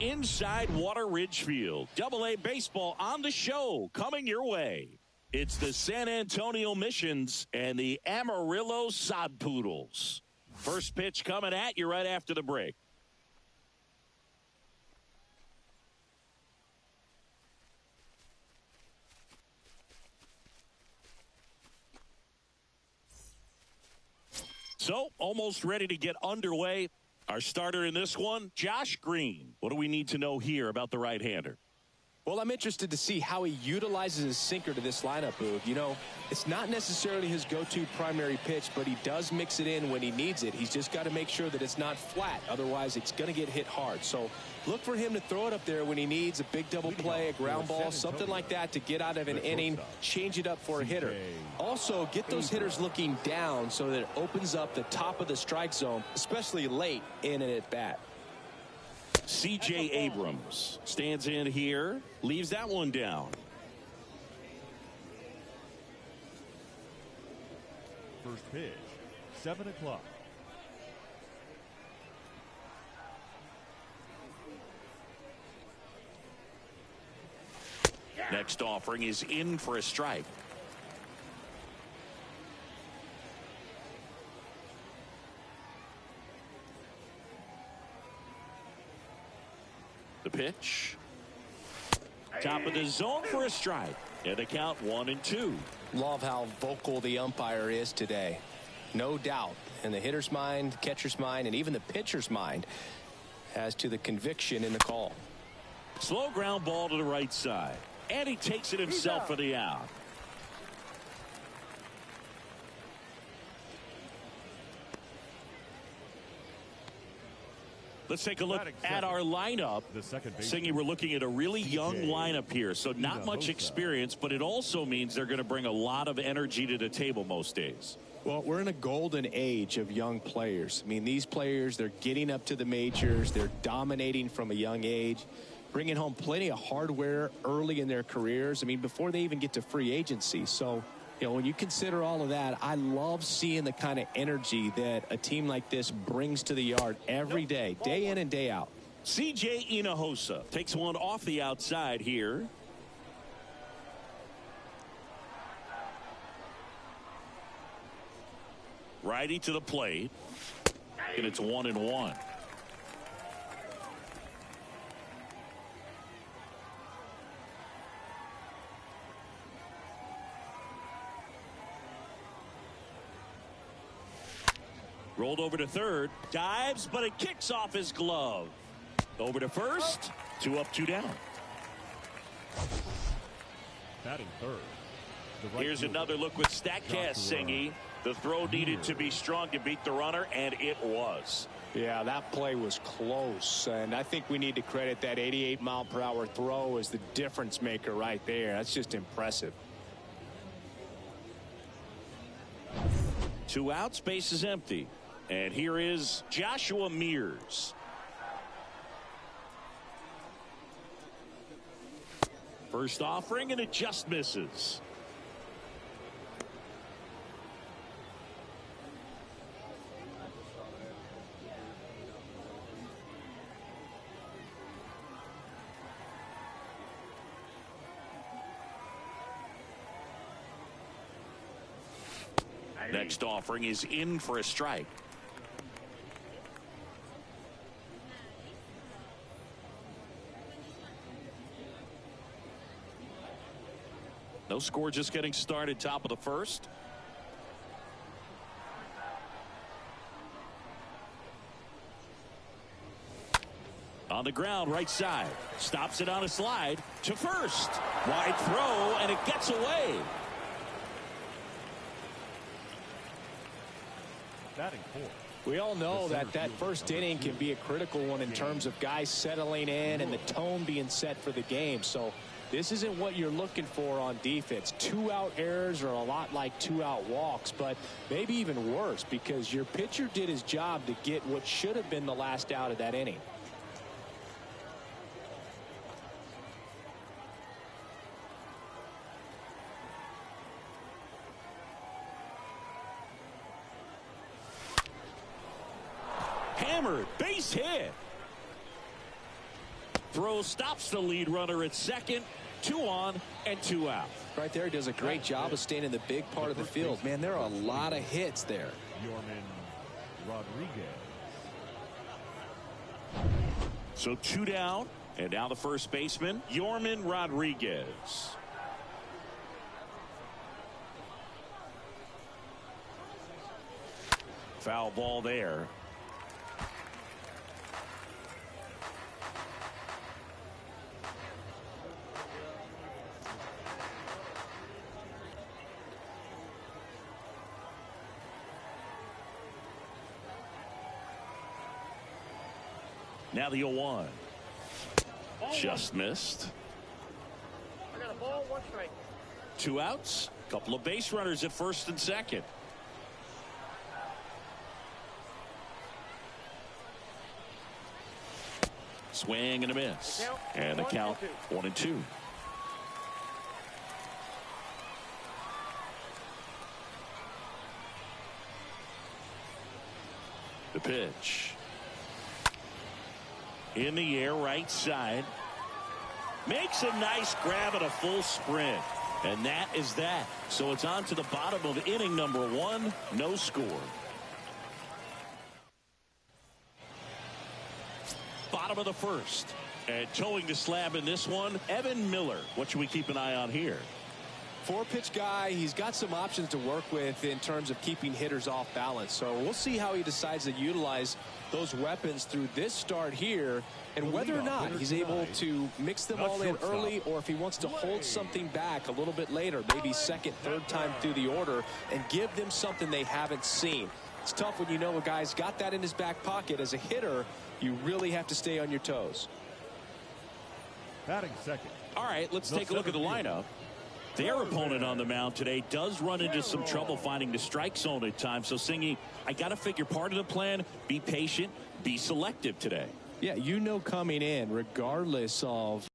Inside Water Ridge Field, Double-A baseball on the show, coming your way. It's the San Antonio Missions and the Amarillo Sod Poodles. First pitch coming at you right after the break. So, almost ready to get underway. Our starter in this one, Josh Green. What do we need to know here about the right-hander? Well, I'm interested to see how he utilizes his sinker to this lineup, Boog. You know, it's not necessarily his go-to primary pitch, but he does mix it in when he needs it. He's just got to make sure that it's not flat. Otherwise, it's going to get hit hard. So look for him to throw it up there when he needs a big double play, a ground ball, something like that to get out of an inning, change it up for a hitter. Also, get those hitters looking down so that it opens up the top of the strike zone, especially late in an at-bat. C.J. Abrams stands in here, leaves that one down. First pitch, 7 o'clock. Next offering is in for a strike. The pitch. Top of the zone for a strike. And the count 1-2. Love how vocal the umpire is today. No doubt in the hitter's mind, catcher's mind, and even the pitcher's mind as to the conviction in the call. Slow ground ball to the right side. And he takes it himself for the out. Let's take a look at our lineup. Singy, we're looking at a really young lineup here, so not much experience, but it also means they're going to bring a lot of energy to the table most days. Well, we're in a golden age of young players. I mean, these players, they're getting up to the majors. They're dominating from a young age, bringing home plenty of hardware early in their careers. I mean, before they even get to free agency. So, you know, when you consider all of that, I love seeing the kind of energy that a team like this brings to the yard every day, day in and day out. C.J. Hinojosa takes one off the outside here. Righty to the plate. And it's 1-1. Rolled over to third, dives, but it kicks off his glove. Over to first, 2 up, 2 down. Batting third. Here's another look with StatCast, Singy. The throw needed to be strong to beat the runner, and it was. Yeah, that play was close, and I think we need to credit that 88-mile-per-hour throw as the difference maker right there. That's just impressive. 2 outs, base is empty. And here is Joshua Mears. First offering, and it just misses. Next offering is in for a strike. No score, just getting started, top of the first. On the ground, right side. Stops it on a slide to first. Wide throw, and it gets away. Batting fourth. We all know that first inning can be a critical one in terms of guys settling in and the tone being set for the game. So this isn't what you're looking for on defense. 2-out errors are a lot like 2-out walks, but maybe even worse because your pitcher did his job to get what should have been the last out of that inning. Hammered, base hit. throw stops the lead runner at second. 2 on and 2 out. Right there, he does a great job of staying in the big part of the field. Man, there are a lot of hits there. Rodriguez. So 2 down, and now the first baseman, Yorman Rodriguez. Foul ball there. Now the 0-1. Just missed. I got a ball, 1 strike. 2 outs. Couple of base runners at first and second. Swing and a miss. And the count 1-2. The pitch. In the air, right side. Makes a nice grab and a full sprint. And that is that. So it's on to the bottom of inning number 1. No score. Bottom of the first. And towing the slab in this one, Evan Miller. What should we keep an eye on here? 4-pitch guy. He's got some options to work with in terms of keeping hitters off balance. So we'll see how he decides to utilize those weapons through this start here, and whether or not he's able to mix them all in early, or if he wants to hold something back a little bit later, maybe second, third time through the order, and give them something they haven't seen. It's tough when you know a guy's got that in his back pocket. As a hitter, you really have to stay on your toes. Batting second. All right, let's take a look at the lineup. Their opponent on the mound today does run into some trouble finding the strike zone at times. So, Singy, I got to figure part of the plan, be patient, be selective today. Yeah, you know coming in, regardless of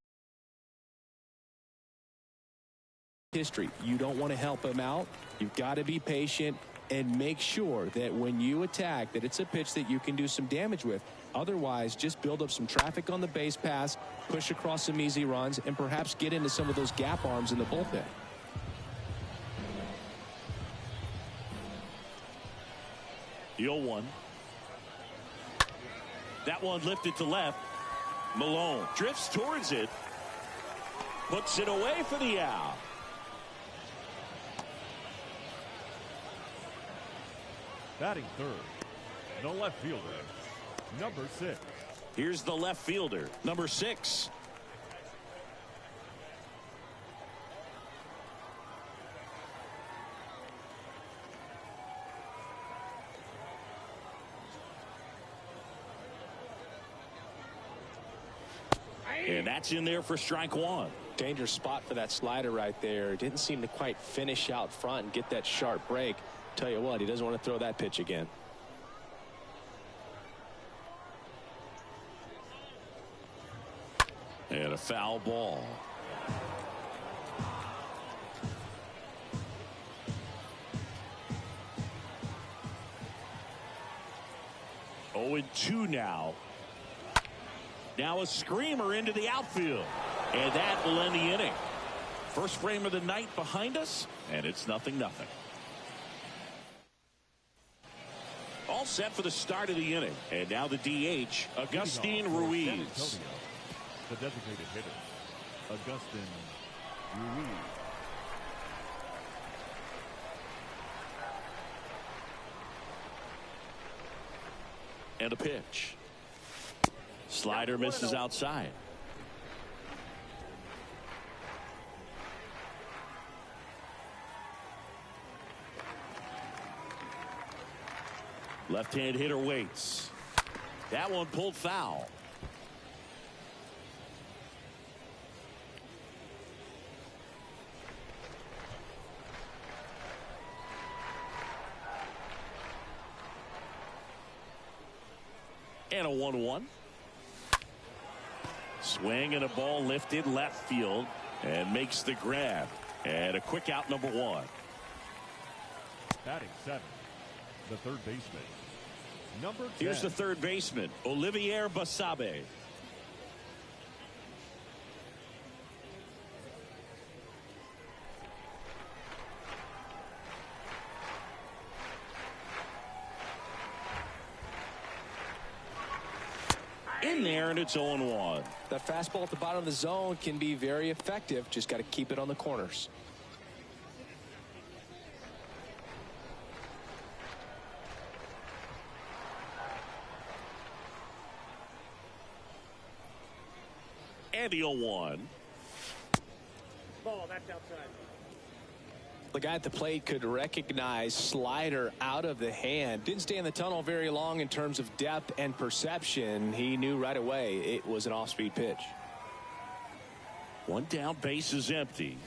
history, you don't want to help him out. You've got to be patient and make sure that when you attack, that it's a pitch that you can do some damage with. Otherwise, just build up some traffic on the base pass, push across some easy runs, and perhaps get into some of those gap arms in the bullpen. The 0-1. That one lifted to left. Malone drifts towards it. Puts it away for the out. Batting third, the left fielder, number 6. Here's the left fielder, number 6. And that's in there for strike 1. Dangerous spot for that slider right there. Didn't seem to quite finish out front and get that sharp break. Tell you what, he doesn't want to throw that pitch again. And a foul ball. Oh, 0-2 now. Now a screamer into the outfield. And that will end the inning. First frame of the night behind us, and it's 0-0. All set for the start of the inning. And now the DH, Agustin Ruiz. The designated hitter, Agustin Ruiz. And a pitch. Slider misses outside. Left-hand hitter waits. That one pulled foul. And a 1-1. Swing and a ball lifted left field and makes the grab. And a quick out, number 1. Batting 7, the third baseman, number 10. Here's the third baseman, Olivier Basabe. turn, it's 0-1. That fastball at the bottom of the zone can be very effective. Just got to keep it on the corners. And the 0-1. Ball, that's outside. The guy at the plate could recognize slider out of the hand. Didn't stay in the tunnel very long in terms of depth and perception. He knew right away it was an off-speed pitch. One down, base is empty.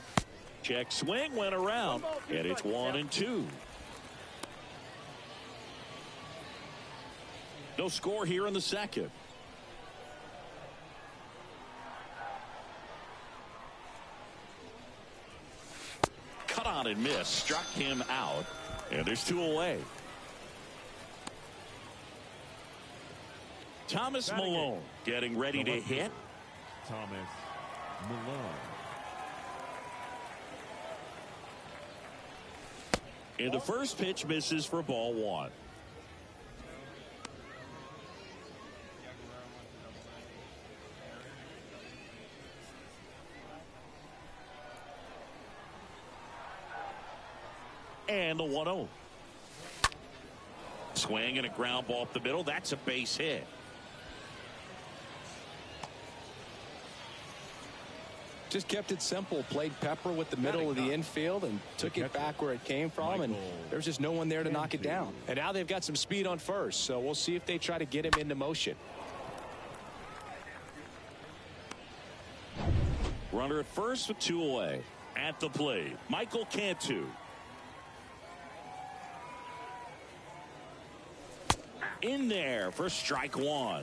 Check swing, went around, and it's 1-2. No score here in the second. Cut on and miss, struck him out, and there's 2 away. Thomas Malone getting ready to hit. Thomas Malone. And the first pitch misses for ball 1. And the 1-0. Swing and a ground ball up the middle. That's a base hit. Just kept it simple. Played pepper with the middle of the infield and took it back where it came from. And there's just no one there to knock it down. And now they've got some speed on first. So we'll see if they try to get him into motion. Runner at first with 2 away. At the plate, Michael Cantu. In there for strike 1.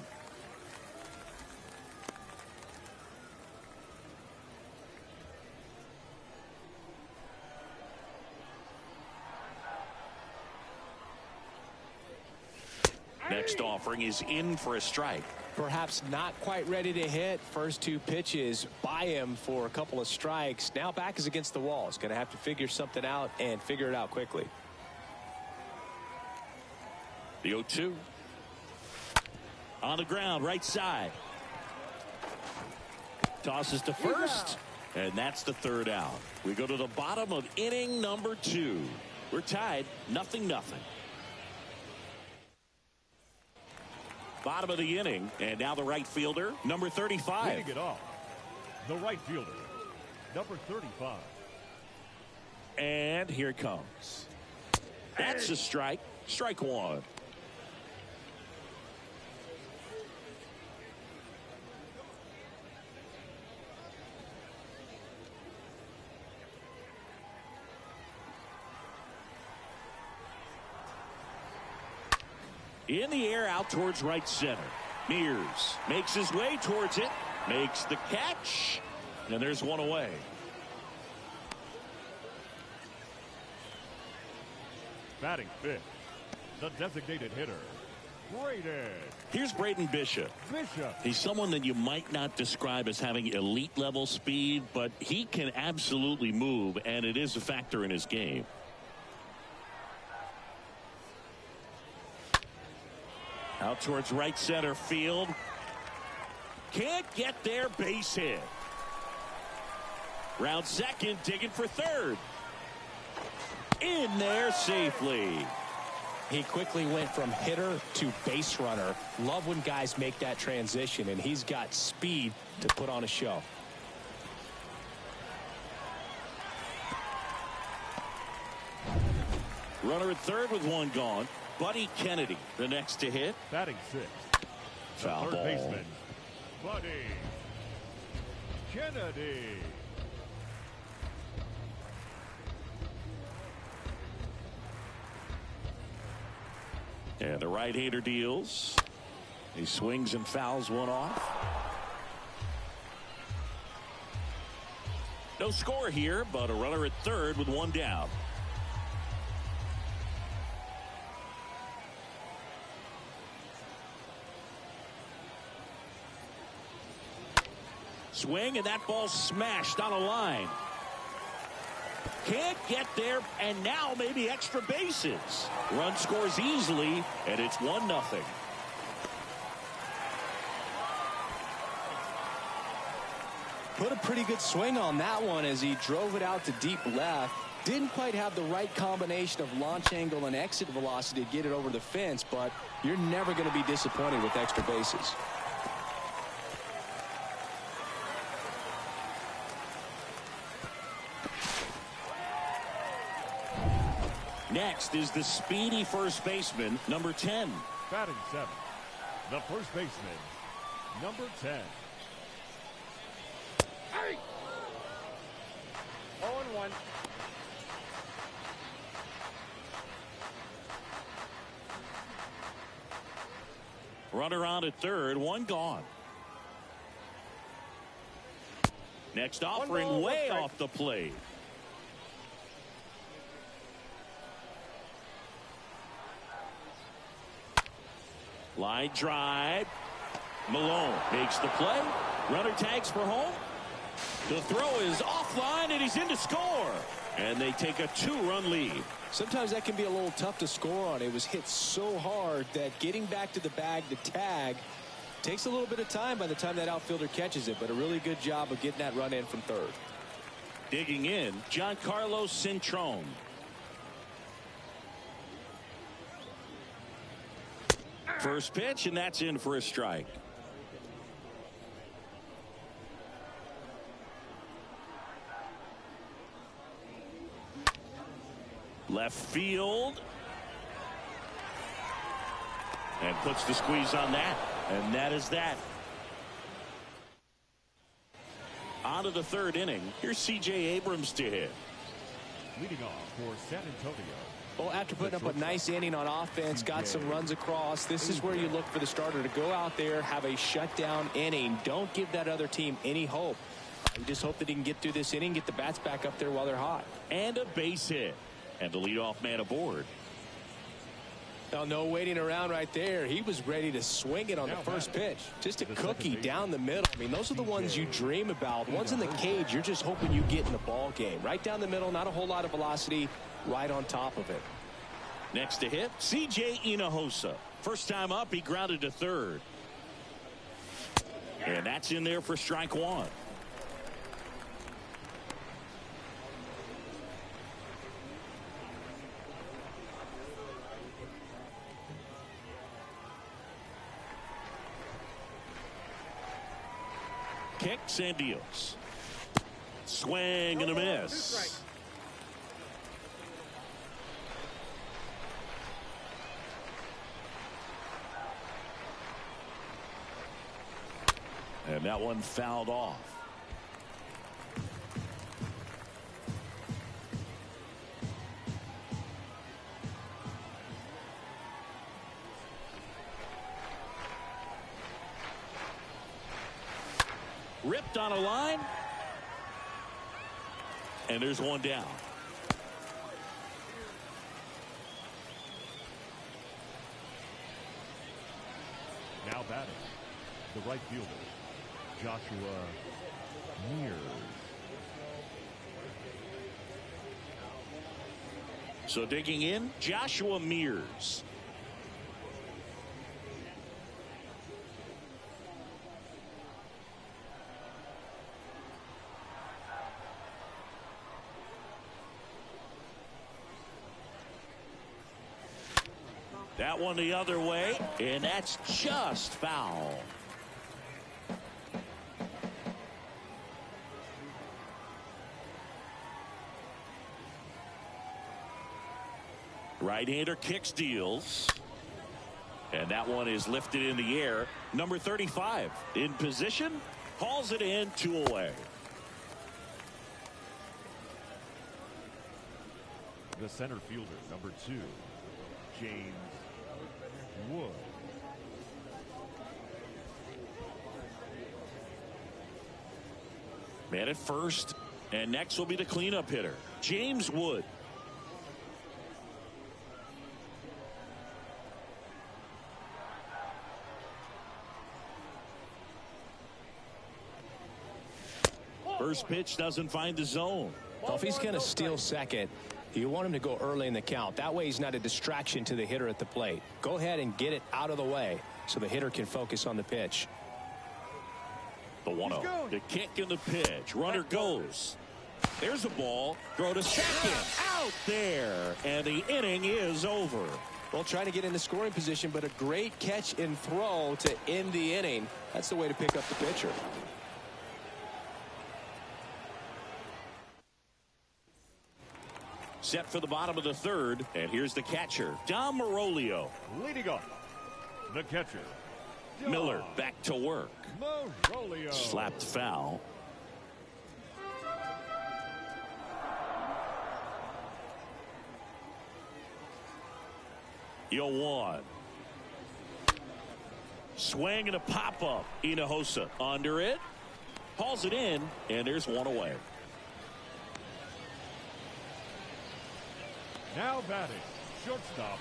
Next offering is in for a strike. Perhaps not quite ready to hit. First 2 pitches by him for a couple of strikes. Now back is against the wall. He's going to have to figure something out and figure it out quickly. The 0-2. On the ground, right side. Tosses to first, and that's the 3rd out. We go to the bottom of inning number 2. We're tied, 0-0. Bottom of the inning, and now the right fielder, number 35. Leading it off, the right fielder, number 35. And here it comes. That's a strike. Strike 1. In the air out towards right center. Mears makes his way towards it. Makes the catch. And there's 1 away. Batting 5th, the designated hitter, Braden. Here's Braden Bishop. He's someone that you might not describe as having elite level speed, but he can absolutely move, and it is a factor in his game. Out towards right center field. Can't get there, base hit. Round second, digging for 3rd. In there safely. He quickly went from hitter to base runner. Love when guys make that transition, and he's got speed to put on a show. Runner at 3rd with 1 gone. Buddy Kennedy, the next to hit. Batting 6th, Foul third ball. baseman, Buddy Kennedy. And the right-hander deals. He swings and fouls 1 off. No score here, but a runner at 3rd with 1 down. Swing, and that ball smashed on a line. Can't get there, and now maybe extra bases. Run scores easily, and it's 1-0. put a pretty good swing on that one as he drove it out to deep left. Didn't quite have the right combination of launch angle and exit velocity to get it over the fence, but you're never going to be disappointed with extra bases. Next is the speedy first baseman, number 10. Batting 7, the first baseman, number 10. Hey! 0-1. Runner on at third, one gone. Next offering way off the plate. Line drive. Malone makes the play. Runner tags for home. The throw is offline, and he's in to score. And they take a 2-run lead. Sometimes that can be a little tough to score on. It was hit so hard that getting back to the bag to tag takes a little bit of time by the time that outfielder catches it, but a really good job of getting that run in from third. Digging in, Giancarlo Cintrone. First pitch, and that's in for a strike. Left field. And puts the squeeze on that. And that is that. On to the third inning. Here's C.J. Abrams to hit. Leading off for San Antonio. Well, after putting up a nice inning on offense, got some runs across, this is where you look for the starter to go out there, have a shutdown inning. Don't give that other team any hope. You just hope that he can get through this inning, get the bats back up there while they're hot. And a base hit. And the leadoff man aboard. Now, no waiting around right there. He was ready to swing it on the first pitch. Just a cookie down the middle. I mean, those are the ones you dream about. Ones in the cage, you're just hoping you get in the ball game. Right down the middle, not a whole lot of velocity, right on top of it. Next to hit, C.J. Hinojosa. First time up, he grounded to third. And that's in there for strike one. Kicks and deals. Swing and a miss. And that one fouled off. Ripped on a line. And there's one down. Now batting, the right fielder, Joshua Mears. So digging in, Joshua Mears. That one the other way, and that's just foul. Right-hander kicks, deals. And that one is lifted in the air. Number 35 in position, hauls it in, 2 away. The center fielder, number 2, James Wood. Man at first, and next will be the cleanup hitter, James Wood. First pitch doesn't find the zone. Well, if he's going to steal second, you want him to go early in the count. That way he's not a distraction to the hitter at the plate. Go ahead and get it out of the way so the hitter can focus on the pitch. The 1-0. The kick and the pitch. Runner goes. There's the ball. Throw to second. Out there. And the inning is over. Well, trying to get in the scoring position, but a great catch and throw to end the inning. That's the way to pick up the pitcher. Set for the bottom of the third. And here's the catcher, Amarillo. Leading off, the catcher, Miller back to work. Amarillo. Slapped foul. Yo one. Swing and a pop-up. Hinojosa under it. Hauls it in, and there's one away. Now batting, shortstop,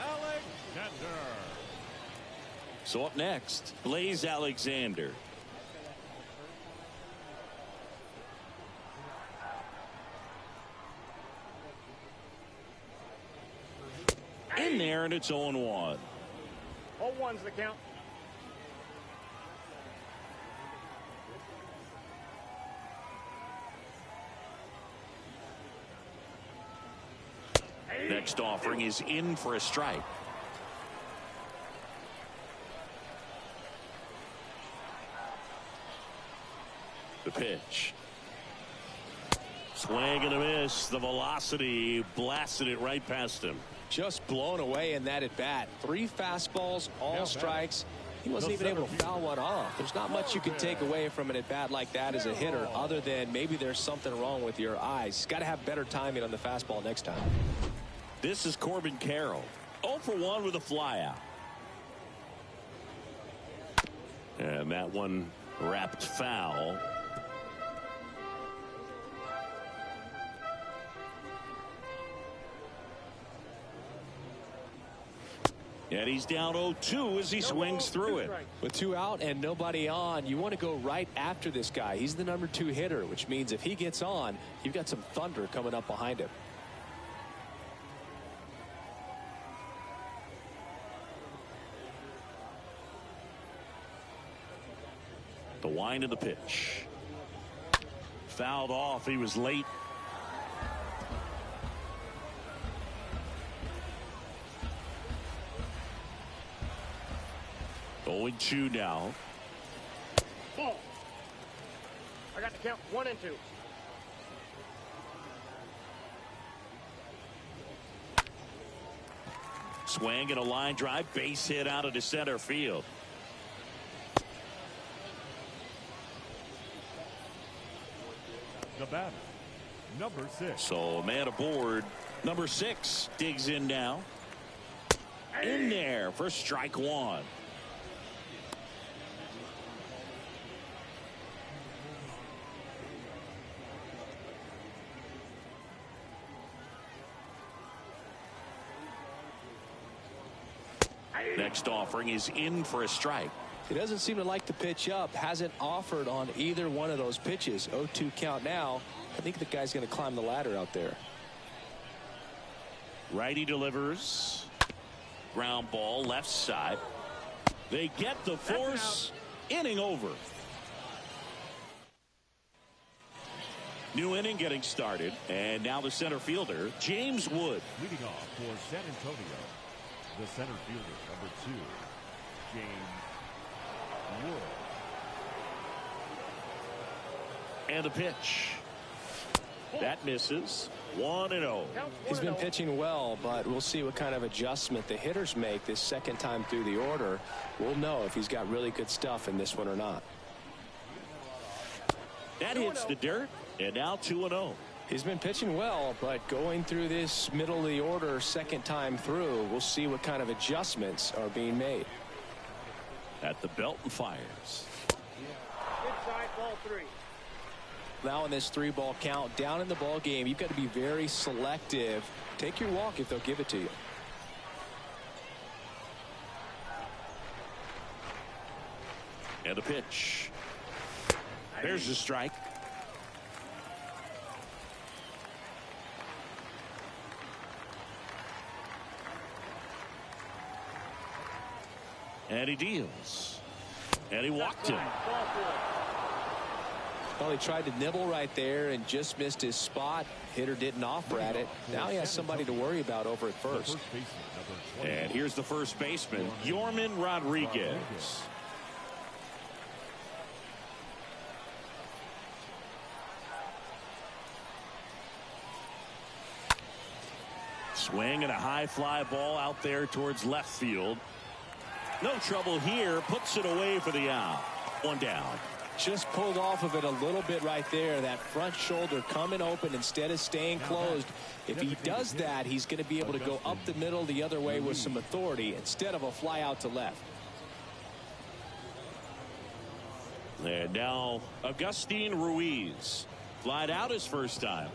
Alexander. So up next, Blaze Alexander. In there, and it's 0-1. 0-1's the count. Next offering is in for a strike. The pitch. Swing and a miss. The velocity blasted it right past him. Just blown away in that at bat. 3 fastballs, all strikes. He wasn't even able to foul one off. There's not much you can take away from an at bat like that as a hitter, other than maybe there's something wrong with your eyes. He's got to have better timing on the fastball next time. This is Corbin Carroll. 0 for 1 with a flyout. And that one wrapped foul. And he's down 0-2 as he swings through it. With 2 out and nobody on, you want to go right after this guy. He's the number 2 hitter, which means if he gets on, you've got some thunder coming up behind him. The wind of the pitch. Fouled off. He was late. Going 2 now. Ball. I got the count 1 and 2. Swing and a line drive. Base hit out of the center field. The batter, number 6. So a man aboard. Number 6 digs in now. In there for strike 1. Next offering is in for a strike. He doesn't seem to like the pitch up. Hasn't offered on either one of those pitches. 0-2 count now. I think the guy's going to climb the ladder out there. Righty delivers. Ground ball left side. They get the force. Inning over. New inning getting started. And now the center fielder, James Wood. Leading off for San Antonio, the center fielder, number 2, James Wood. And the pitch. That misses. 1-0. He's been pitching well, but we'll see what kind of adjustment the hitters make this second time through the order. We'll know if he's got really good stuff in this one or not. That hits the dirt, and now 2-0. He's been pitching well, but going through this middle of the order second time through, we'll see what kind of adjustments are being made. At the belt and fires. Inside, ball 3. Now in this 3-ball count, down in the ball game, you've got to be very selective. Take your walk if they'll give it to you. And a pitch. There's the strike. And he deals. And he walked him. Well, he tried to nibble right there and just missed his spot. Hitter didn't offer at it. Now he has somebody to worry about over at first. And here's the first baseman, Yorman Rodriguez. Swing and a high fly ball out there towards left field. No trouble here. Puts it away for the out. One down. Just pulled off of it a little bit right there. That front shoulder coming open instead of staying closed. If he does that, he's going to be able to go up the middle the other way with some authority instead of a fly out to left. And now Agustin Ruiz. Flied out his first time.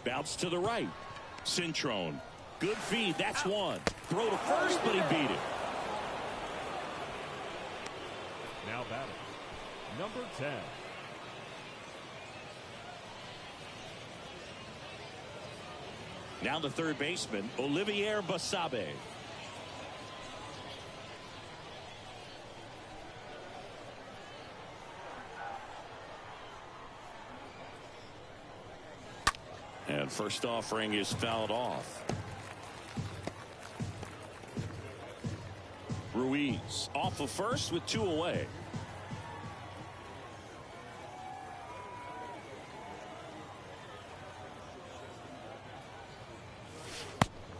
Bounce to the right. Cintrone. Good feed. That's one. Throw to first, but he beat it. Now batting, number 10. Now the third baseman, Olivier Basabe. And first offering is fouled off. Ruiz off of first with 2 away.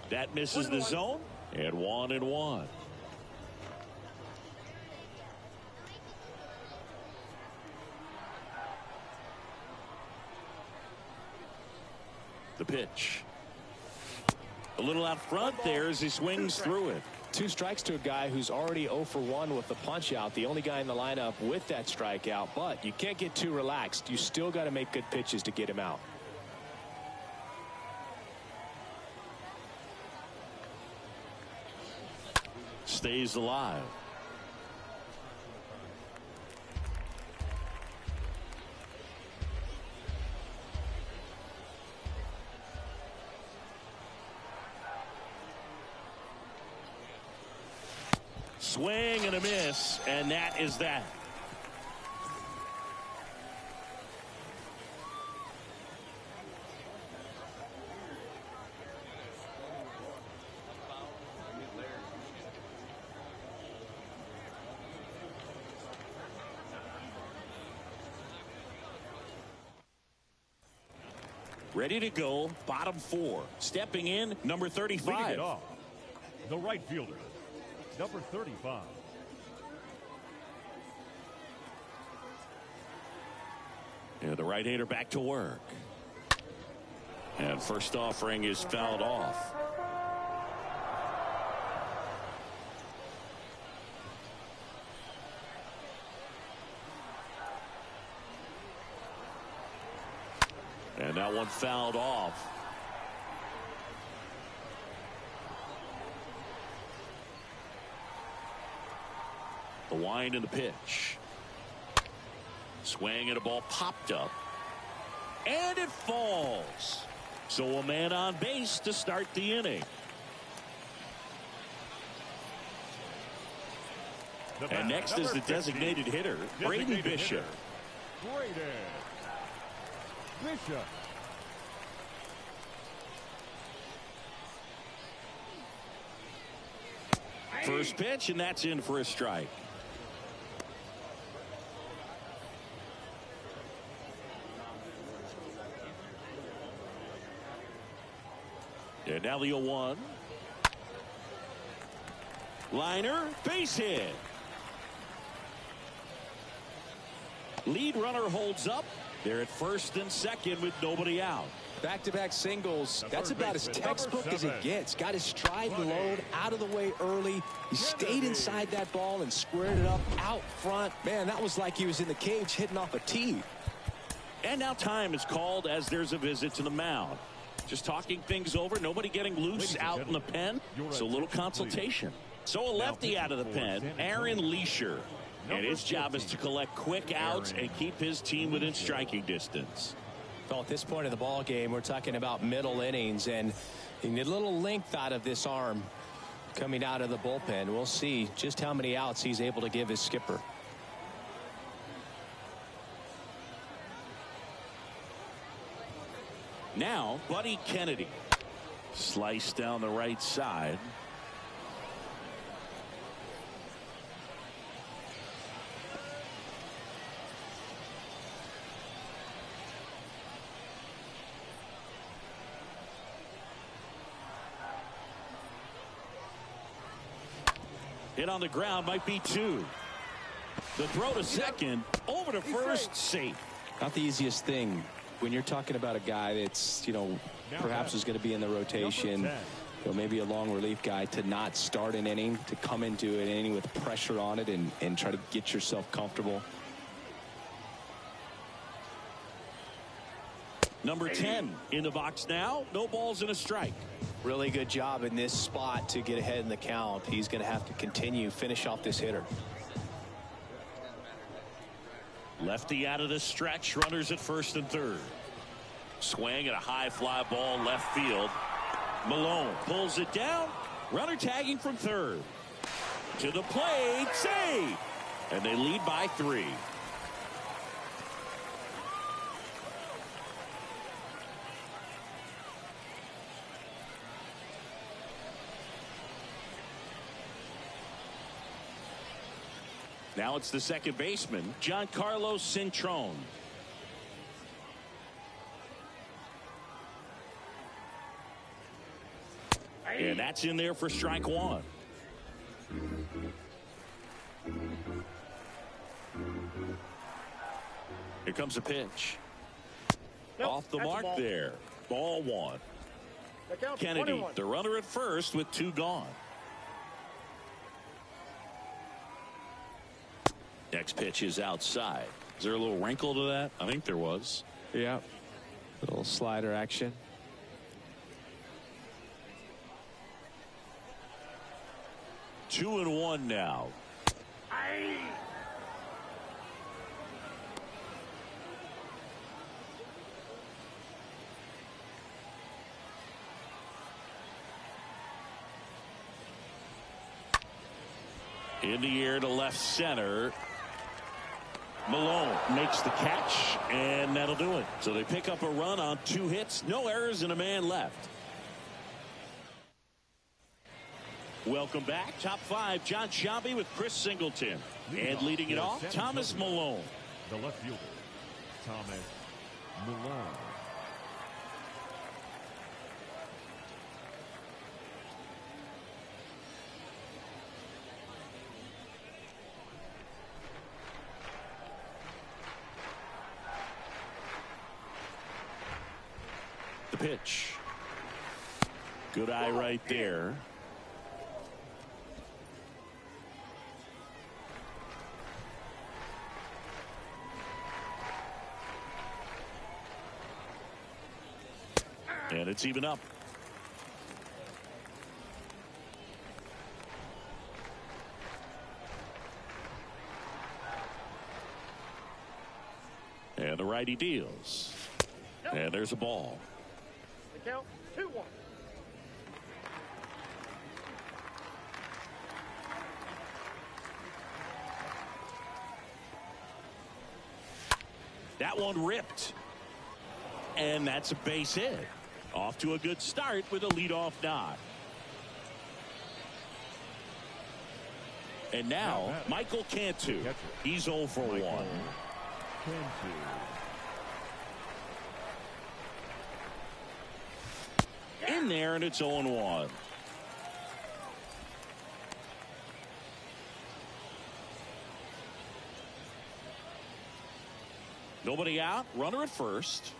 That misses the zone. And 1-1. The pitch. A little out front there as he swings through it. 2 strikes to a guy who's already 0 for 1 with the punch out. The only guy in the lineup with that strikeout. But you can't get too relaxed. You still got to make good pitches to get him out. Stays alive. Swing and a miss, and that is that. Ready to go, bottom 4. Stepping in, number 35. Leading it off, the right fielder, number 35. And the right-hander back to work. And first offering is fouled off. And that one fouled off. The wind and the pitch. Swing and a ball popped up. And it falls. So a man on base to start the inning. And next is the designated hitter, Braden Bishop. Braden Bishop. First pitch, and that's in for a strike. And now the 0-1. Liner, base hit. Lead runner holds up. They're at first and second with nobody out. Back-to-back singles. That's about as textbook as it gets. Got his stride and load out of the way early. He stayed inside that ball and squared it up out front. Man, that was like he was in the cage hitting off a tee. And now time is called as there's a visit to the mound. Just talking things over. Nobody getting loose out in the pen. So a little consultation. So a lefty out of the pen, Aaron Leisure. And his job is to collect quick outs and keep his team within striking distance. Well, at this point of the ball game, we're talking about middle innings, and you need a little length out of this arm coming out of the bullpen. We'll see just how many outs he's able to give his skipper. Now, Buddy Kennedy. Slice down the right side. Hit on the ground, might be two. The throw to second, over to first, safe. Not the easiest thing when you're talking about a guy that's, perhaps is going to be in the rotation, maybe a long relief guy, to not start an inning, to come into an inning with pressure on it and try to get yourself comfortable. Number 10 in the box now. No balls and a strike. Really good job in this spot to get ahead in the count. He's going to have to finish off this hitter. Lefty out of the stretch. Runners at first and third. Swing at a high fly ball left field. Malone pulls it down. Runner tagging from third. To the plate. Save. And they lead by 3. Now it's the second baseman, Giancarlo Cintrone. And that's in there for strike 1. Here comes a pitch. Nope, off the that's a mark ball. there. Ball 1. Kennedy, 21. the runner at first with 2 gone. Next pitch is outside. Is there a little wrinkle to that? I think there was. Yeah. Little slider action. Two and 1 now. In the air to left center. Malone makes the catch, and that'll do it. So they pick up a run on 2 hits, no errors, and a man left. Welcome back. Top 5, John Sciambi with Chris Singleton. And leading it off, Thomas Malone. The left fielder, Thomas Malone. The pitch. Good eye right there. And it's even up. And the righty deals. And there's a ball. The count 2-1. That one ripped. And that's a base hit. Off to a good start with a leadoff knock. And now, Michael Cantu. He's 0 for 1. In there, and it's 0-1. Nobody out. Runner at first.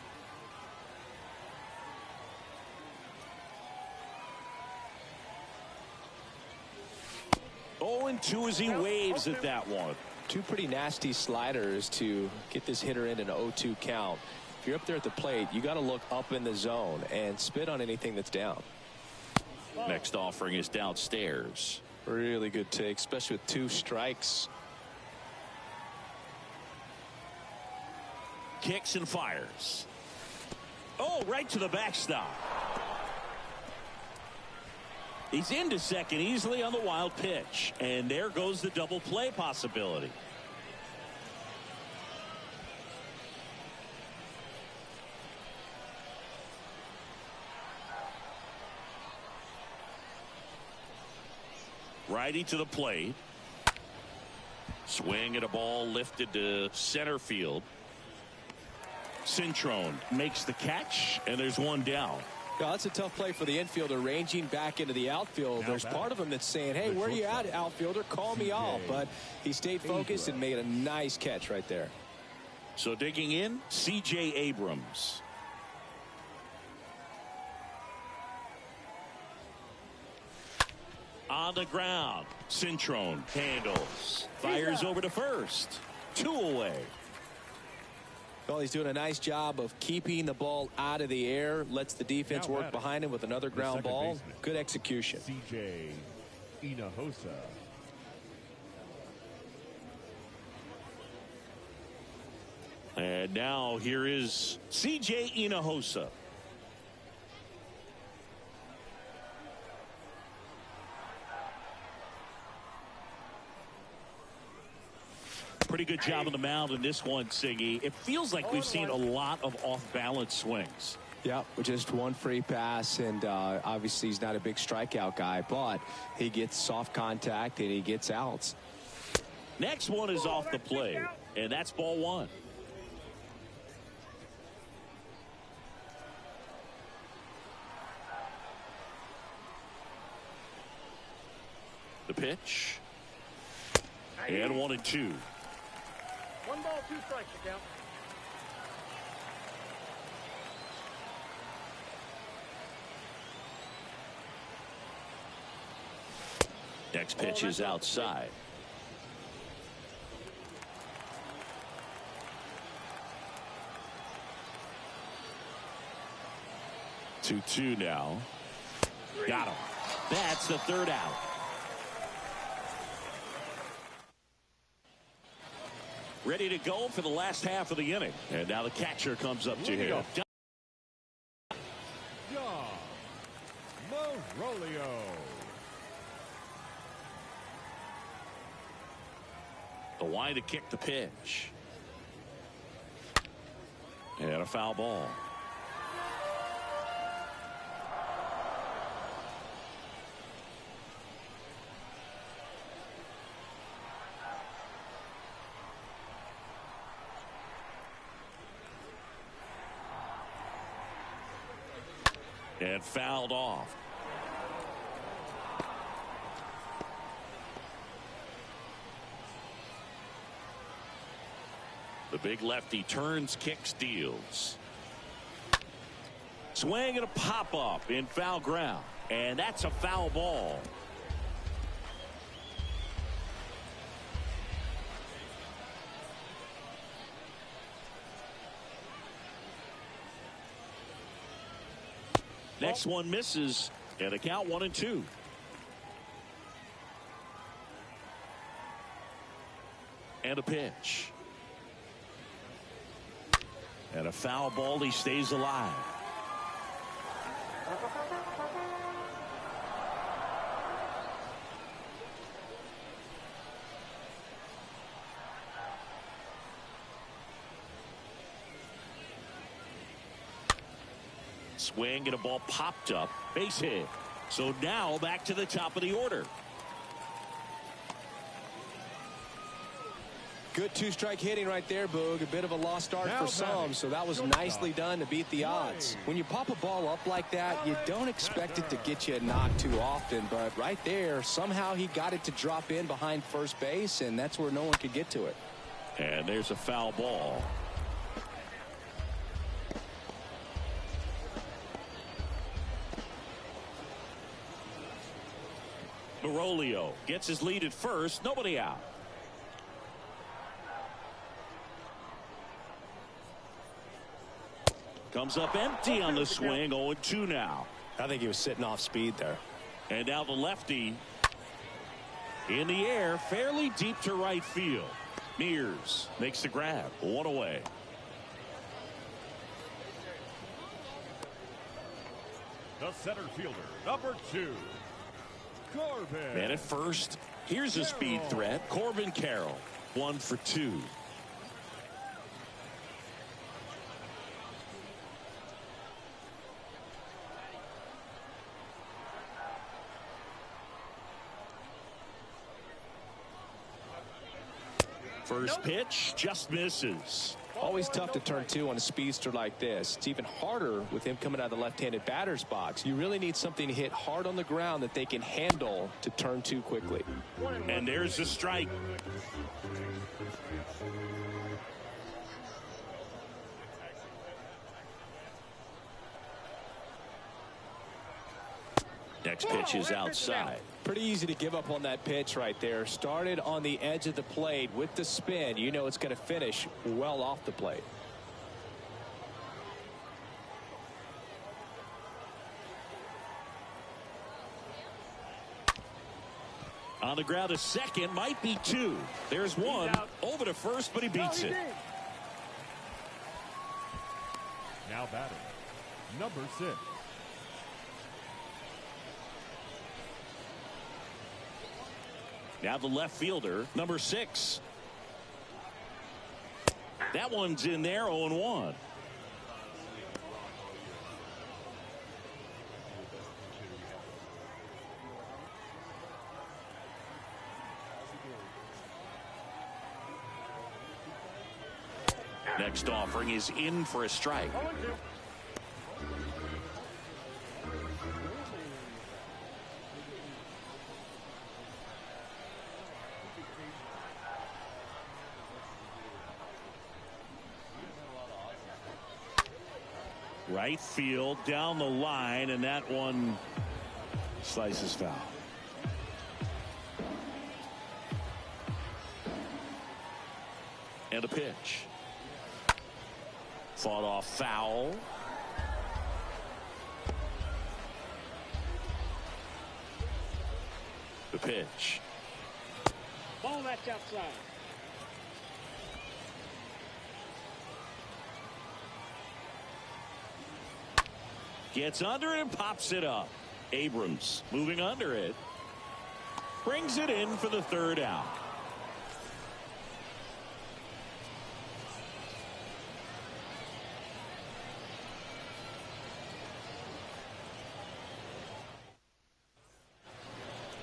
0-2 as he waves at that one. 2 pretty nasty sliders to get this hitter in an 0-2 count. If you're up there at the plate, you got to look up in the zone and spit on anything that's down. Next offering is downstairs. Really good take, especially with 2 strikes. Kicks and fires. Oh, right to the backstop. He's into second easily on the wild pitch. And there goes the double play possibility. Righty to the plate. Swing at a ball lifted to center field. Cintrone makes the catch, and there's one down. Yeah, that's a tough play for the infielder, ranging back into the outfield. There's part of him that's saying, hey, where are you at, outfielder? Call me off. But he stayed focused and made a nice catch right there. So digging in, C.J. Abrams. On the ground, Cintrone handles. Fires over to first. 2 away. Well, he's doing a nice job of keeping the ball out of the air. Lets the defense work behind him with another ground ball. Baseman, good execution. C.J. Hinojosa. And now here is C.J. Hinojosa. Pretty good job on the mound in this one, Siggy. It feels like we've seen a lot of off-balance swings. Yeah, just one free pass, and obviously he's not a big strikeout guy, but he gets soft contact and he gets outs. Next one is off the plate, and that's ball 1. The pitch. And 1-2. 1 ball, 2 strikes, the count. Next pitch is outside. Two now. Got him. That's the 3rd out. Ready to go for the last half of the inning. And now the catcher comes up to him. Amarillo. The wind to kick the pitch. And a foul ball. And fouled off. The big lefty turns, kicks, deals. Swing and a pop-up in foul ground. And that's a foul ball. Next one misses, and a count 1-2. And a pitch. And a foul ball. He stays alive. Swing and a ball popped up. Base hit. So now back to the top of the order. Good 2-strike hitting right there, Boog. A bit of a lost start for some, so that was nicely done to beat the odds. When you pop a ball up like that, you don't expect it to get you a knock too often, but right there, somehow he got it to drop in behind first base, and that's where no one could get to it. And there's a foul ball. Amarillo gets his lead at first. Nobody out. Comes up empty on the swing. 0-2 now. I think he was sitting off speed there. And now the lefty in the air, fairly deep to right field. Mears makes the grab. 1 away. The center fielder, number 2, Corbin. Man at first. Here's a speed threat. Corbin Carroll, 1 for 2. First pitch just misses. Always tough to turn 2 on a speedster like this. It's even harder with him coming out of the left-handed batter's box. You really need something to hit hard on the ground that they can handle to turn 2 quickly. And there's the strike. Next pitch is outside. Pretty easy to give up on that pitch right there. Started on the edge of the plate with the spin. You know it's going to finish well off the plate. On the ground to second, might be 2. There's 1 over to first, but he beats it. Now batting, number 6. Now the left fielder, number 6. That one's in there, 0-1. Next offering is in for a strike. Right field down the line, and that one slices foul. And a pitch. Fought off foul. The pitch. Ball that's outside. Gets under it and pops it up. Abrams moving under it. Brings it in for the 3rd out.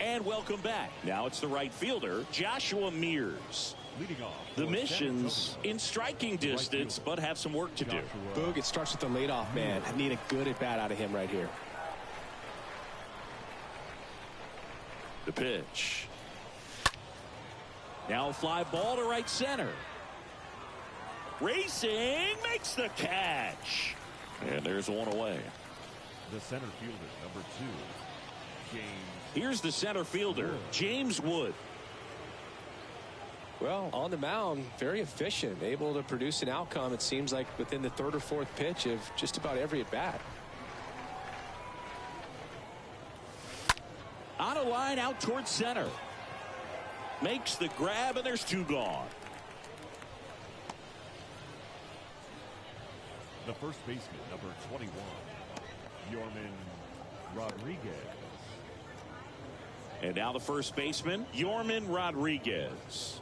And welcome back. Now it's the right fielder, Joshua Mears. Leading off, The Missions in striking distance, but have some work to do. Boog, it starts with the leadoff man. I need a good at bat out of him right here. The pitch. Now a fly ball to right center. Racing, makes the catch. And there's one away. The center fielder, number 2, James. Here's the center fielder, James Wood. Well, on the mound, very efficient, able to produce an outcome, it seems like, within the 3rd or 4th pitch of just about every at bat. On a line out towards center. Makes the grab, and there's 2 gone. The first baseman, number 21, Yorman Rodriguez. And now the first baseman, Yorman Rodriguez.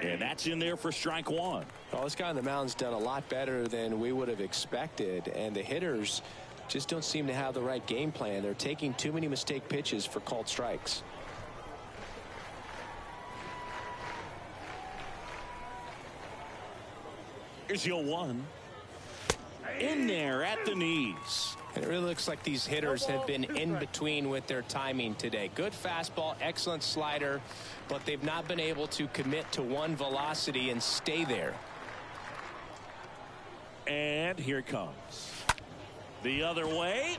And that's in there for strike 1. Well, this guy on the mound's done a lot better than we would have expected, and the hitters just don't seem to have the right game plan. They're taking too many mistake pitches for called strikes. Here's 0-1. In there at the knees. And it really looks like these hitters have been in between with their timing today. Good fastball, excellent slider, but they've not been able to commit to one velocity and stay there. And here it comes. The other way.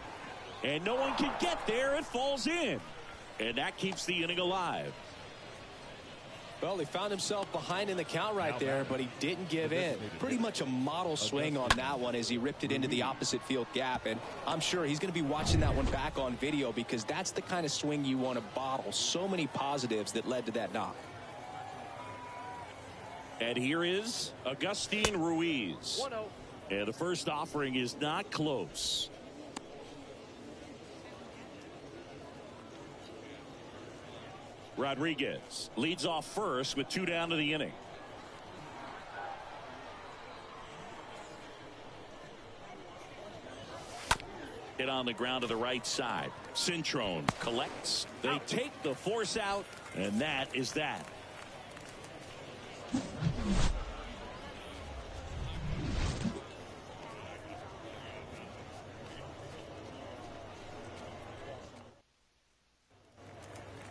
And no one can get there. It falls in. And that keeps the inning alive. Well, he found himself behind in the count right there, but he didn't give in. Pretty much a model swing on that one as he ripped it into the opposite field gap. And I'm sure he's going to be watching that one back on video because that's the kind of swing you want to bottle. So many positives that led to that knock. And here is Agustin Ruiz. 1-0. And the first offering is not close. Rodriguez leads off first with 2 down to the inning. Hit on the ground to the right side. Cintrone collects. They take the force out, and that is that.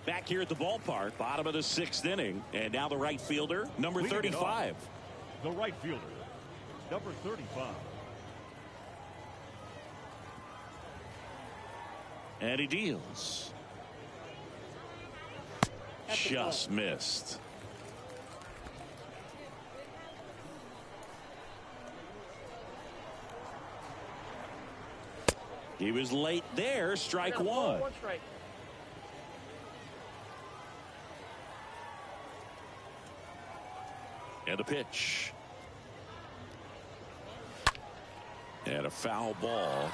Back here at the ballpark, bottom of the 6th inning, and now the right fielder, number 35. The right fielder, number 35. And he deals. Just missed. He was late there, strike 1. 1 strike. And a pitch. And a foul ball.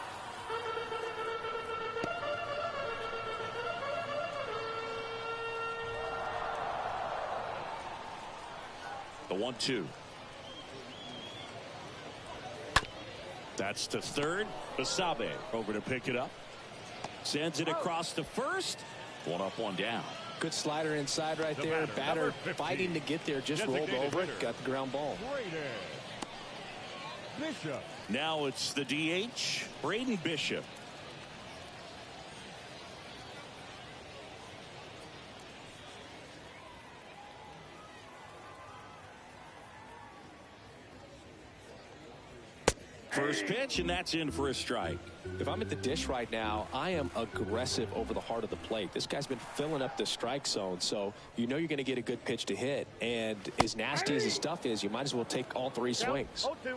The 1-2. That's to third. Basabe over to pick it up. Sends it across to first. 1 up, 1 down. Good slider inside right there. Batter fighting to get there. Just rolled over it. Got the ground ball. Bishop. Now it's the DH, Braden Bishop. First pitch, and that's in for a strike. If I'm at the dish right now, I am aggressive over the heart of the plate. This guy's been filling up the strike zone, so you know you're going to get a good pitch to hit. And as nasty as his stuff is, you might as well take all 3 swings. 0-2.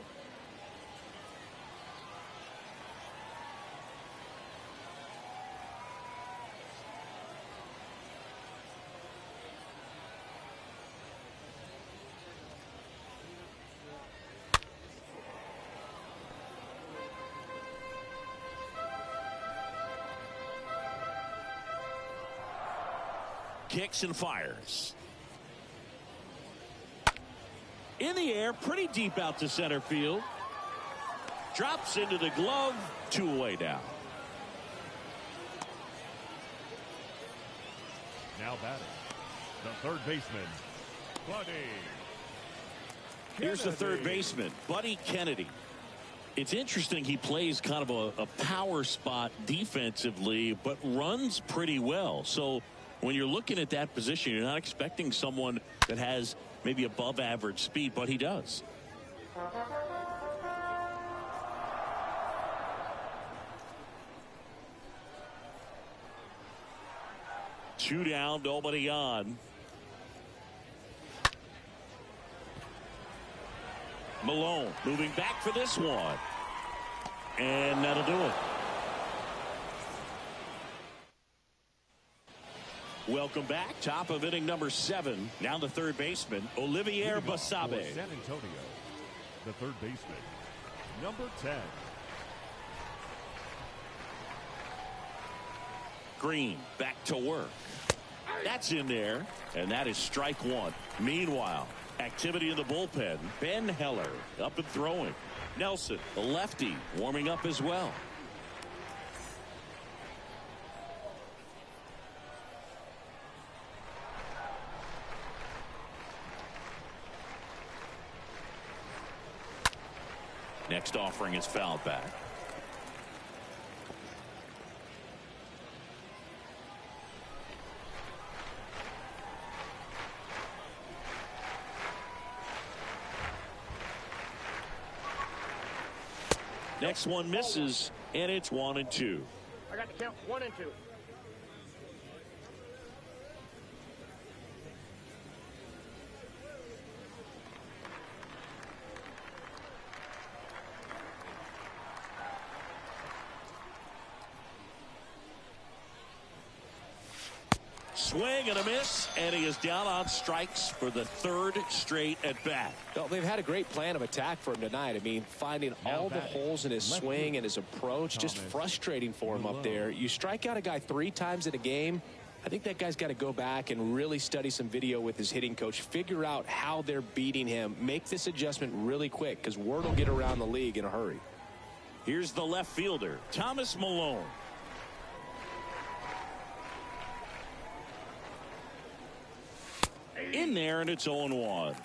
Kicks and fires. In the air, pretty deep out to center field. Drops into the glove, 2 away now. Now batting, the third baseman, Buddy. Here's the third baseman, Buddy Kennedy. It's interesting he plays kind of a power spot defensively, but runs pretty well. So when you're looking at that position, you're not expecting someone that has maybe above average speed, but he does. Two down, nobody on. Malone moving back for this one. And that'll do it. Welcome back. Top of inning number 7. Now the third baseman, Olivier Basabe. San Antonio, the third baseman, number 10. Green back to work. That's in there, and that is strike 1. Meanwhile, activity in the bullpen. Ben Heller up and throwing. Nelson, the lefty, warming up as well. Next offering is fouled back. Next one misses, and it's 1-2. I got the count 1-2. swing and a miss, and he is down on strikes for the third straight at bat. Well, they've had a great plan of attack for him tonight. I mean, finding all the holes in his swing and his approach, just frustrating for him up there. You strike out a guy 3 times in a game, I think that guy's got to go back and really study some video with his hitting coach, figure out how they're beating him, make this adjustment really quick, because word will get around the league in a hurry. Here's the left fielder, Thomas Malone. In there, and it's 0-1.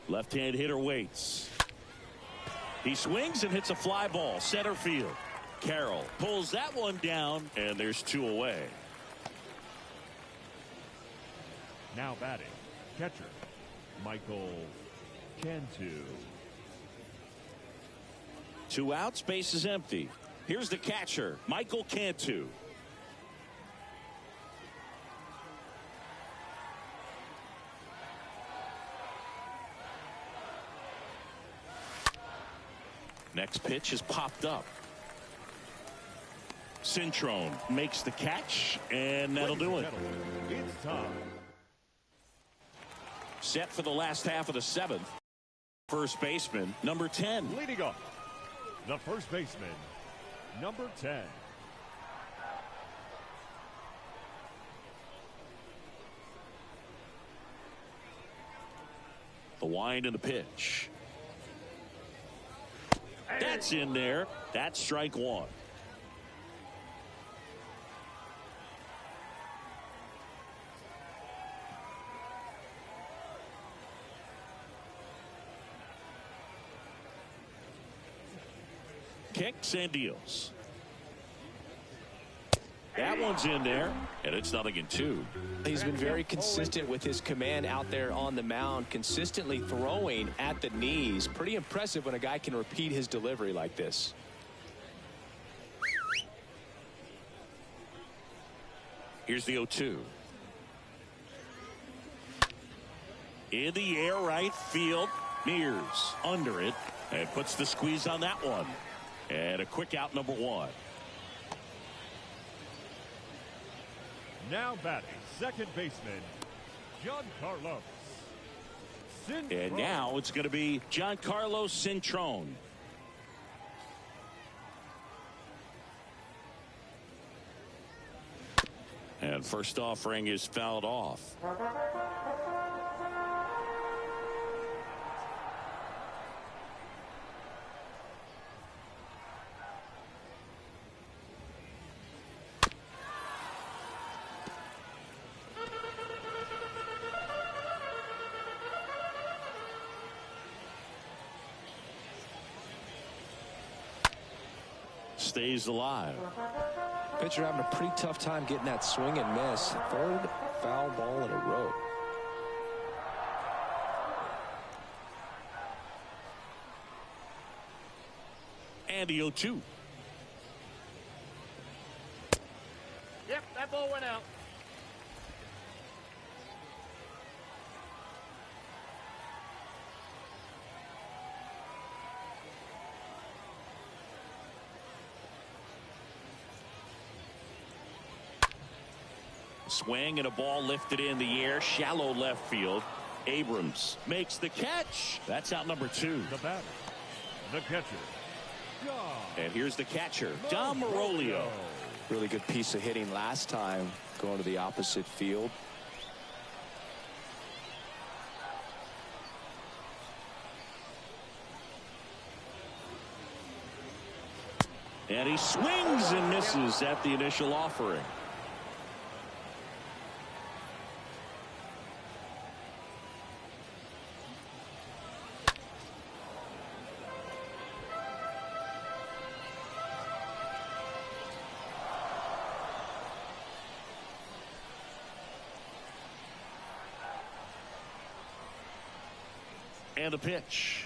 Left-hand hitter waits. He swings and hits a fly ball, center field. Carroll pulls that one down, and there's 2 away. Now batting, catcher, Michael Cantu. 2 outs, base is empty. Here's the catcher, Michael Cantu. Next pitch is popped up. Cintrone makes the catch, and that'll do it. It's time. Set for the last half of the 7th. First baseman, number 10. Leading off, the first baseman, number 10. The wind and the pitch. That's in there. That's strike 1. Kicks and deals. That one's in there, and it's 0-2. He's been very consistent with his command out there on the mound, consistently throwing at the knees. Pretty impressive when a guy can repeat his delivery like this. Here's the 0-2. In the air, right field. Mears under it and puts the squeeze on that one. And a quick out, number 1. Now batting, second baseman, Giancarlo Cintrone. And now it's going to be Giancarlo Cintrone. And first offering is fouled off. Stays alive. Pitcher having a pretty tough time getting that swing and miss. 3rd foul ball in a row. And the 0-2. Yep, that ball went out. Swing and a ball lifted in the air, shallow left field. Abrams makes the catch. That's out, number 2. The batter, the catcher, And here's the catcher, Dom Amarillo. Really good piece of hitting last time, going to the opposite field. And he swings and misses at the initial offering. And a pitch.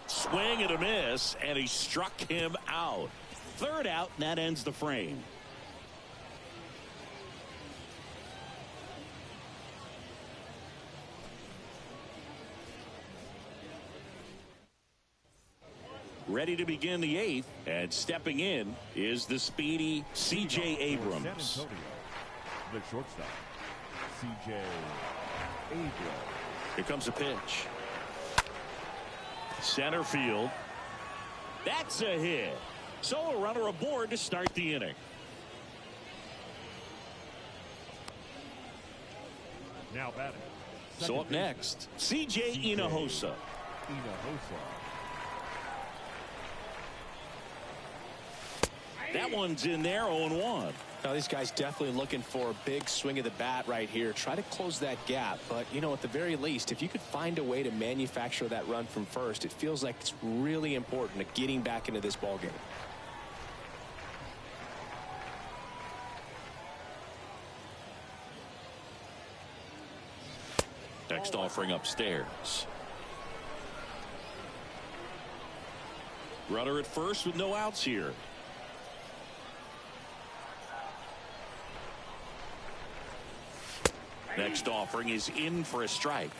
Swing and a miss, and he struck him out. 3rd out, and that ends the frame. ready to begin the 8th, and stepping in is the speedy C.J. Abrams. San Antonio, the shortstop, C.J. Abrams. Here comes a pitch. Center field. That's a hit. So a runner aboard to start the inning. Now batting. So up next, C.J. Hinojosa. That one's in there, 0-1. Now, these guys definitely looking for a big swing of the bat right here. Try to close that gap. But, you know, at the very least, if you could find a way to manufacture that run from first, it feels like it's really important to getting back into this ball game. Next offering upstairs. Runner at first with no outs here. Next offering is in for a strike.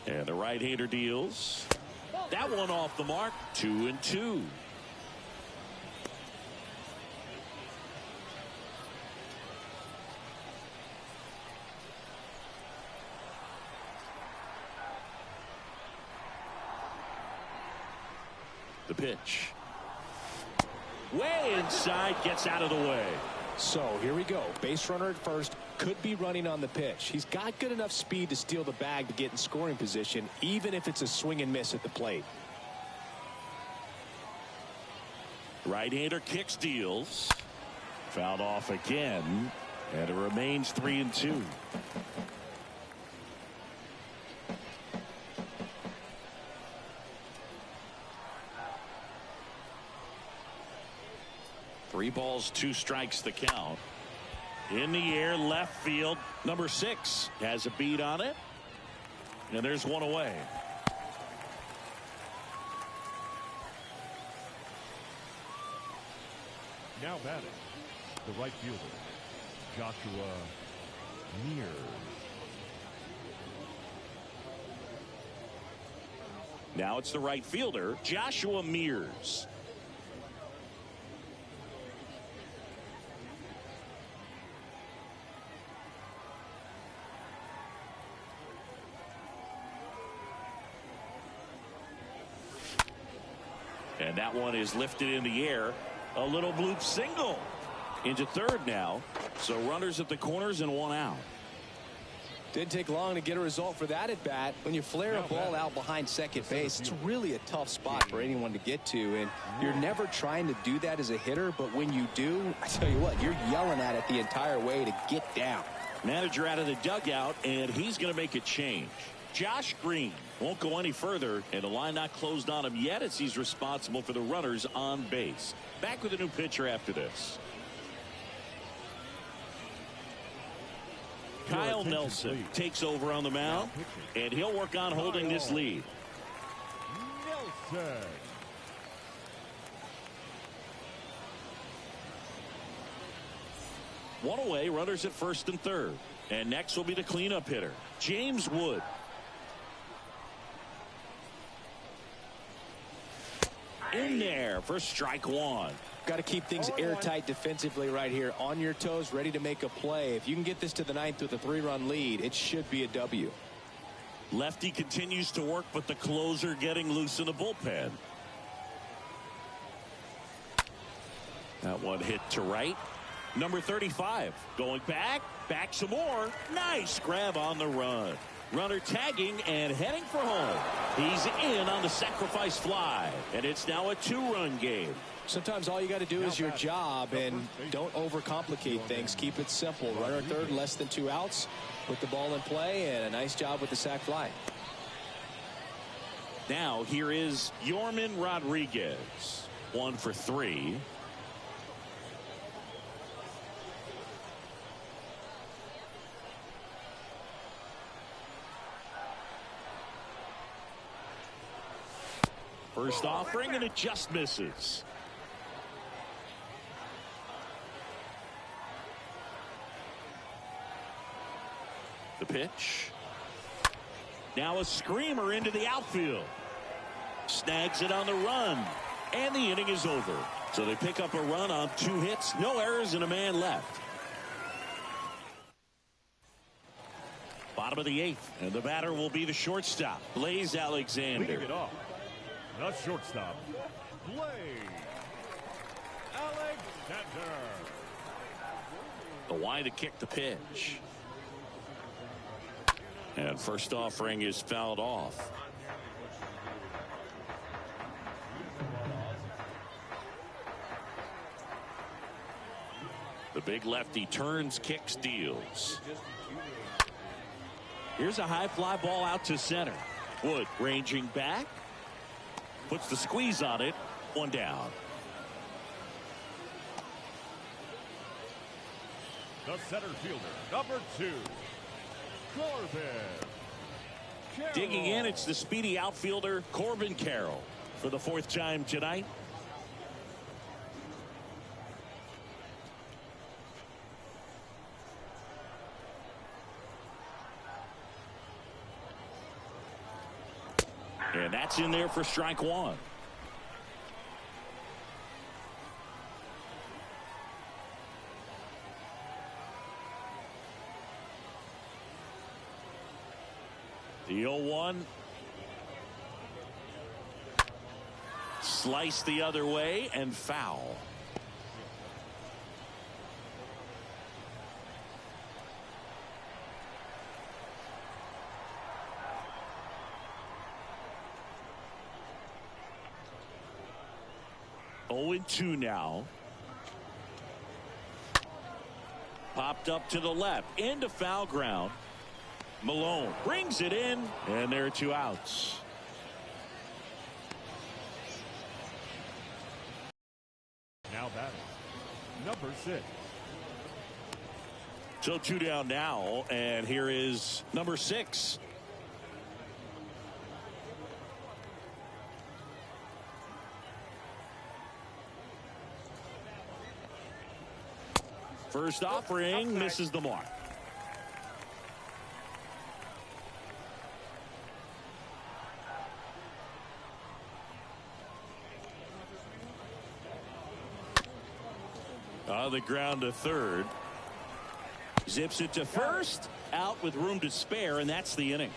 And the right-hander deals. That one off the mark. 2-2. The pitch. Way inside, gets out of the way. So here we go. Base runner at first, could be running on the pitch. He's got good enough speed to steal the bag to get in scoring position, even if it's a swing and miss at the plate. Right-hander kicks, deals. Fouled off again, and it remains 3-2. Three balls, 2 strikes the count. In the air, left field. Number 6 has a beat on it. And there's one away. Now batting, the right fielder, Joshua Mears. Now it's the right fielder, Joshua Mears. And that one is lifted in the air. A little bloop single into third now. So runners at the corners and 1 out. Didn't take long to get a result for that at bat. When you flare a ball out behind second base, it's really a tough spot for anyone to get to. And you're never trying to do that as a hitter. But when you do, I tell you what, you're yelling at it the entire way to get down. Manager out of the dugout, and he's going to make a change. Josh Green won't go any further, and the line not closed on him yet as he's responsible for the runners on base. Back with a new pitcher after this. Kyle Nelson takes over on the mound, and he'll work on holding this lead. Nelson. One away, runners at first and third. And next will be the cleanup hitter, James Wood. In there for strike 1. Got to keep things airtight defensively right here. On your toes, ready to make a play. If you can get this to the 9th with a 3-run lead, it should be a W. Lefty continues to work, but the closer getting loose in the bullpen. That one hit to right. Number 35 going back some more. Nice grab on the run. Runner tagging and heading for home. He's in on the sacrifice fly, and it's now a 2-run game. Sometimes all you got to do is your job, and don't overcomplicate things. Keep it simple. Runner at third, less than 2 outs. Put the ball in play, and a nice job with the sac fly. Now here is Yorman Rodriguez. 1 for 3. First offering, and it just misses. The pitch. Now a screamer into the outfield. Snags it on the run. And the inning is over. So they pick up a run on 2 hits, no errors, and a man left. Bottom of the 8th, and the batter will be the shortstop, Blaze Alexander. Leading it off, the shortstop, Blaze Alexander. The wide to kick the pitch. And first offering is fouled off. The big lefty turns, kicks, deals. Here's a high fly ball out to center. Wood ranging back. Puts the squeeze on it. 1 down. The center fielder, number 2, Corbin Carroll. Digging in, it's the speedy outfielder, Corbin Carroll, for the 4th time tonight. And that's in there for strike 1. The 0-1. Slice the other way and foul. Oh, 2 now. Popped up to the left into foul ground. Malone brings it in, and there are 2 outs. Now batting, number 6. So 2 down now, and here is number 6. First offering misses the mark. On the ground to third. Zips it to first. Out with room to spare, and that's the inning.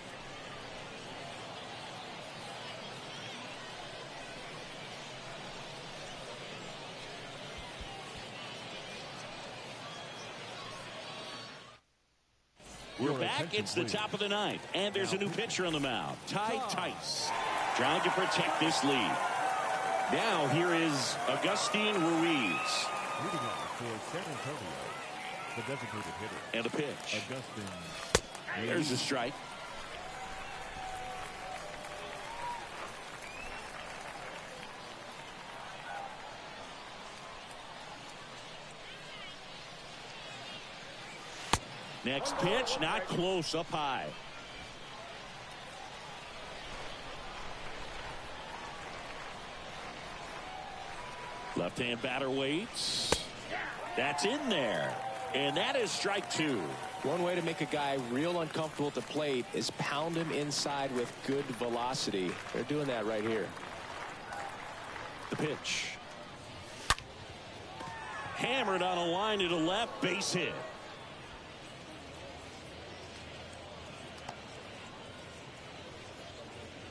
We're back. It's the top of the 9th, and there's a new pitcher on the mound, Ty Tice, trying to protect this lead. Now here is Agustin Ruiz. Leading off for San Antonio, the designated hitter. And a pitch. Agustin. There's a strike. Next pitch, not close, up high. Left-hand batter waits. That's in there. And that is strike 2. One way to make a guy real uncomfortable at the plate is pound him inside with good velocity. They're doing that right here. The pitch. Hammered on a line to the left, base hit.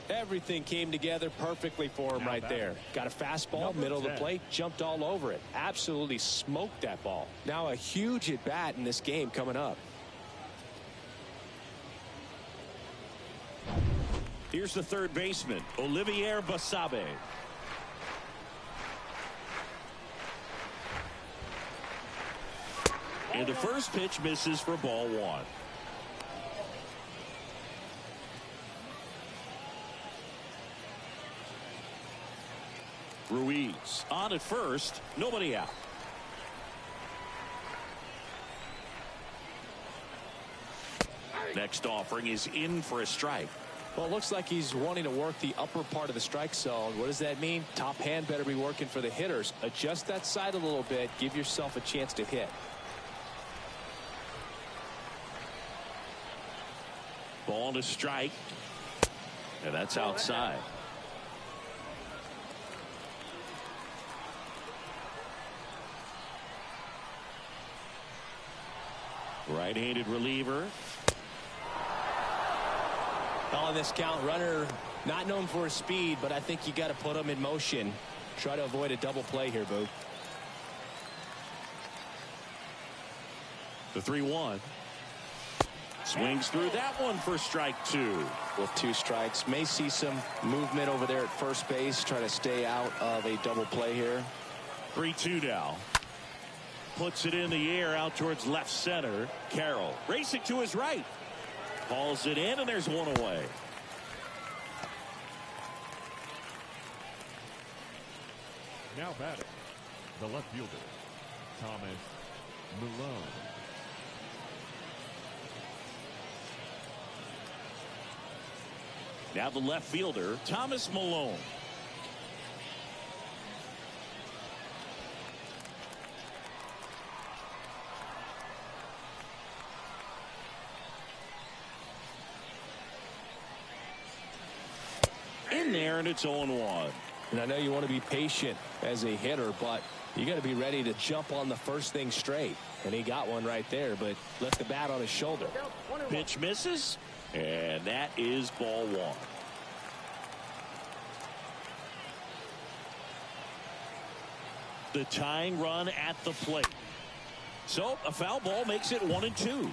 Everything came together perfectly for him right there. Got a fastball, middle of the plate, jumped all over it. Absolutely smoked that ball. Now a huge at bat in this game coming up. Here's the third baseman, Olivier Basabe. And the first pitch misses for ball 1. Ruiz on at first, nobody out. Next offering is in for a strike. Well, it looks like he's wanting to work the upper part of the strike zone. What does that mean? Top hand better be working for the hitters. Adjust that side a little bit. Give yourself a chance to hit. Ball to strike. And that's outside. Right-handed reliever. On this count, runner not known for his speed, but I think you got to put him in motion. Try to avoid a double play here, Boo. The 3-1. Swings through that one for strike 2. With 2 strikes, may see some movement over there at first base. Try to stay out of a double play here. 3-2 now. Puts it in the air out towards left center. Carroll racing to his right. Hauls it in, and there's one away. Now batting, the left fielder, Thomas Malone. Now the left fielder, Thomas Malone. In there, and it's 0-1. And I know you want to be patient as a hitter, but you got to be ready to jump on the first thing straight. And he got one right there, but left the bat on his shoulder. Pitch misses, and that is ball 1. The tying run at the plate. So a foul ball makes it 1-2.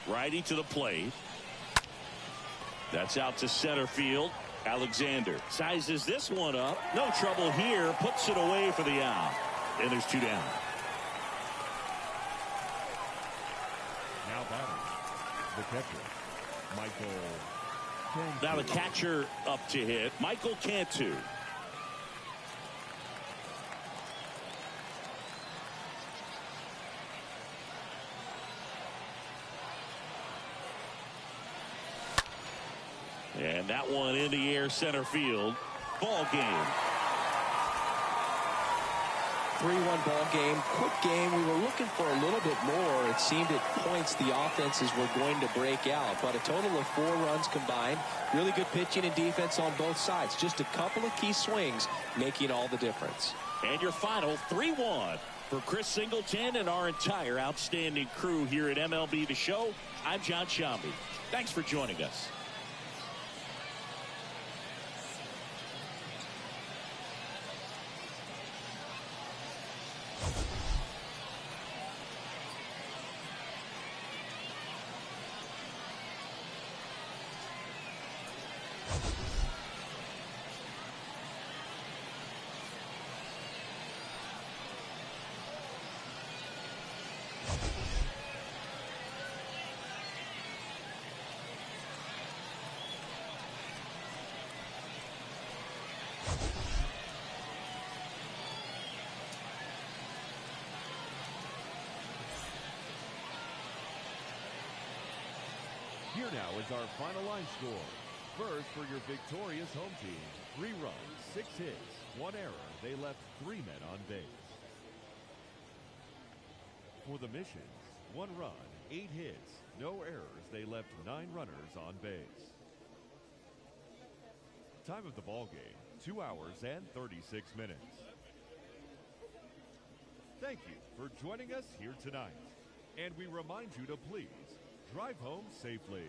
Righty to the plate. That's out to center field. Alexander sizes this one up. No trouble here. Puts it away for the out. And there's 2 down. Now batting, the catcher, Michael Cantu. Now the catcher up to hit, Michael Cantu. And that one in the air center field. Ball game. 3-1 ball game. Quick game. We were looking for a little bit more. It seemed at points the offenses were going to break out. But a total of 4 runs combined. Really good pitching and defense on both sides. Just a couple of key swings making all the difference. And your final 3-1 for Chris Singleton and our entire outstanding crew here at MLB The Show. I'm John Shambi. Thanks for joining us. Here now is our final line score. First, for your victorious home team, 3 runs, 6 hits, 1 error. They left 3 men on base. For the Missions, 1 run, 8 hits, no errors. They left 9 runners on base. Time of the ball game, 2 hours and 36 minutes. Thank you for joining us here tonight. And we remind you to please drive home safely.